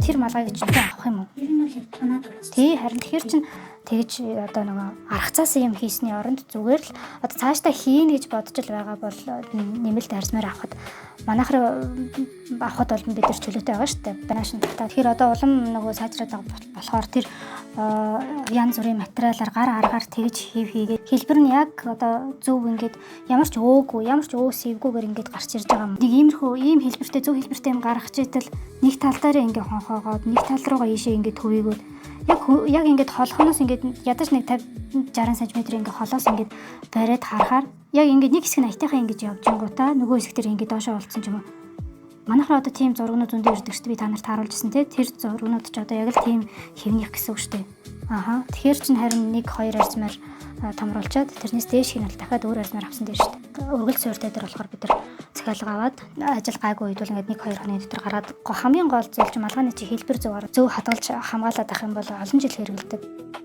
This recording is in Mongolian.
тэр малгайг чинь авах юм уу? Ер нь бол яг танаад байна. Тий, харин тэгэхээр чинь тэгж одоо нөгөө аргацаасан юм хийсний оронд зүгээр л одоо цаашдаа хийн гэж бодож л байгаа бол нэмэлт арьсмаар авахд манайхаар авахд бол бид нар чөлөөтэй байгаа шүү дээ. Банашин татаа. Тэгэхээр одоо улам нөгөө сайжраад байгаа болохоор тэр янз бүрийн материалаар гар аргаар тэгж хийгээд хэлбэр нь яг одоо зөв ингээд ямар ч өөгүй, ямар ч өөсөвгүйгээр ингээд гарч ирж байгаа юм. Нэг иймэрхүү ийм хэлбэртэй зөв хэлбэртэй юм гаргах чийтэл нэг тал дээр ингээд хонхоогоод нэг тал руугаа ийшээ ингээд төвөөгөөд яг ингээд холхоноос ингээд ядаж нэг 50 60 см ингээд холоос ингээд бариад харахаар яг ингээд нэг хэсэг нь айтайхаа ингэж явж ингуудаа нөгөө хэсэг дээр ингээд доошоо олцсон ч юм уу. Манайхаар одоо тийм зургнууд зөндөө ирдэг шүү дээ. Би та нарт харуулжсэн те. Тэр зургнууд ч одоо яг л тийм хэвнийх гэсэн үг шүү дээ. Аха. Тэгэхээр чинь харин 1-2 арьсмаар томруулчаад тэрнээс дээш хин бол дахиад өөр арьсмаар авсан дээр шүү дээ. Өргөл суурьтай дээр болохоор бид нар захиалга аваад ажил гайгүй үед бол ингээд 1-2 хоногийн дотор гараад хамгийн гол зүйл чинь малгайны чи хэлбэр зөв хадгалж хамгаалаад авах юм бол олон жил хэрэгэлдэг.